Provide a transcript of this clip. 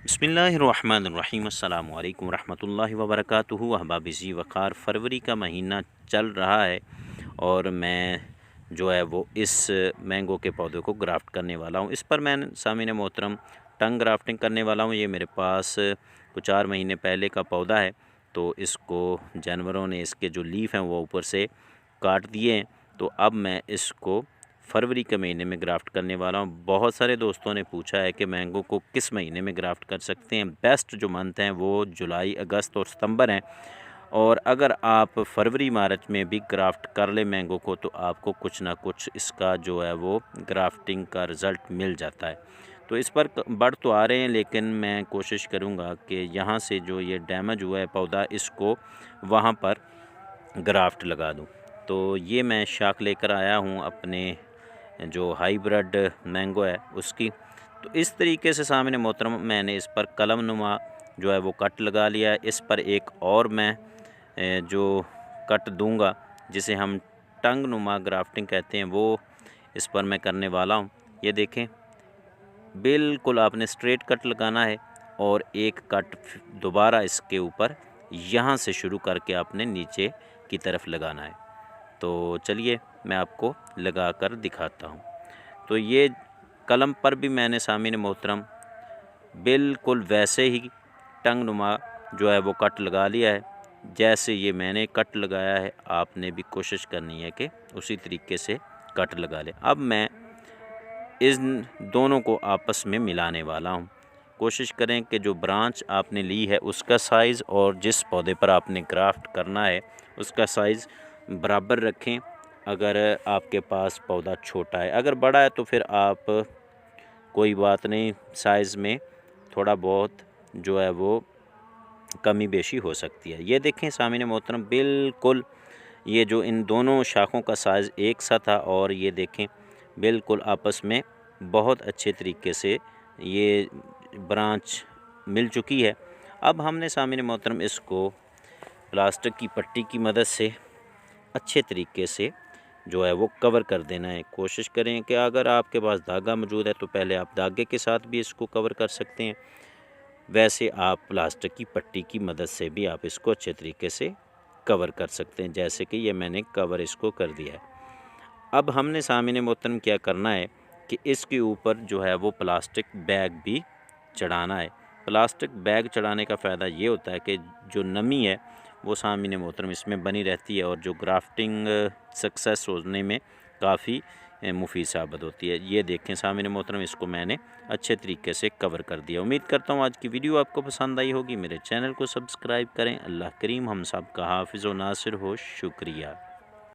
बिस्मिल्लाहिर्रहमानिर्रहीम। अस्सलाम वालेकुम रहमतुल्लाहि व बरकातुहू। अहबाब ज़ी वक़ार, फरवरी का महीना चल रहा है और मैं जो है वो इस मैंगो के पौधे को ग्राफ्ट करने वाला हूँ। इस पर मैं सामीन मोहतरम टंग ग्राफ्टिंग करने वाला हूँ। ये मेरे पास कुछ 4 महीने पहले का पौधा है, तो इसको जानवरों ने इसके जो लीफ हैं वो ऊपर से काट दिए हैं। तो अब मैं इसको फरवरी के महीने में ग्राफ्ट करने वाला हूँ। बहुत सारे दोस्तों ने पूछा है कि मैंगो को किस महीने में ग्राफ्ट कर सकते हैं। बेस्ट जो मंथ हैं वो जुलाई, अगस्त और सितंबर हैं, और अगर आप फरवरी मार्च में भी ग्राफ्ट कर ले मैंगो को तो आपको कुछ ना कुछ इसका जो है वो ग्राफ्टिंग का रिज़ल्ट मिल जाता है। तो इस पर बढ़ तो आ रहे हैं, लेकिन मैं कोशिश करूँगा कि यहाँ से जो ये डैमेज हुआ है पौधा, इसको वहाँ पर ग्राफ्ट लगा दूँ। तो ये मैं शाख लेकर आया हूँ अपने जो हाइब्रिड मैंगो है उसकी। तो इस तरीके से सामने मोहतरम मैंने इस पर कलम नुमा जो है वो कट लगा लिया है। इस पर एक और मैं जो कट दूंगा, जिसे हम टंग नुमा ग्राफ्टिंग कहते हैं, वो इस पर मैं करने वाला हूँ। ये देखें, बिल्कुल आपने स्ट्रेट कट लगाना है और एक कट दोबारा इसके ऊपर यहाँ से शुरू करके आपने नीचे की तरफ लगाना है। तो चलिए मैं आपको लगा कर दिखाता हूँ। तो ये कलम पर भी मैंने सामीन मोहतरम बिल्कुल वैसे ही टंग नुमा जो है वो कट लगा लिया है। जैसे ये मैंने कट लगाया है, आपने भी कोशिश करनी है कि उसी तरीके से कट लगा लें। अब मैं इन दोनों को आपस में मिलाने वाला हूँ। कोशिश करें कि जो ब्रांच आपने ली है उसका साइज़ और जिस पौधे पर आपने ग्राफ्ट करना है उसका साइज़ बराबर रखें। अगर आपके पास पौधा छोटा है, अगर बड़ा है तो फिर आप कोई बात नहीं, साइज़ में थोड़ा बहुत जो है वो कमी बेशी हो सकती है। ये देखें सामने मोहतरम, बिल्कुल ये जो इन दोनों शाखों का साइज़ एक सा था, और ये देखें बिल्कुल आपस में बहुत अच्छे तरीके से ये ब्रांच मिल चुकी है। अब हमने सामने मोहतरम इसको प्लास्टिक की पट्टी की मदद से अच्छे तरीके से जो है वो कवर कर देना है। कोशिश करें कि अगर आपके पास धागा मौजूद है तो पहले आप धागे के साथ भी इसको कवर कर सकते हैं, वैसे आप प्लास्टिक की पट्टी की मदद से भी आप इसको अच्छे तरीके से कवर कर सकते हैं, जैसे कि ये मैंने कवर इसको कर दिया है। अब हमने सामने मोहतरम क्या करना है कि इसके ऊपर जो है वो प्लास्टिक बैग भी चढ़ाना है। प्लास्टिक बैग चढ़ाने का फ़ायदा ये होता है कि जो नमी है वो सामने मोहतरम इसमें बनी रहती है और जो ग्राफ्टिंग सक्सेस होने में काफ़ी मुफीद साबित होती है। ये देखें सामने मोहतरम, इसको मैंने अच्छे तरीके से कवर कर दिया। उम्मीद करता हूँ आज की वीडियो आपको पसंद आई होगी। मेरे चैनल को सब्सक्राइब करें। अल्लाह करीम हम सब का हाफिज़ व नासिर हो। शुक्रिया।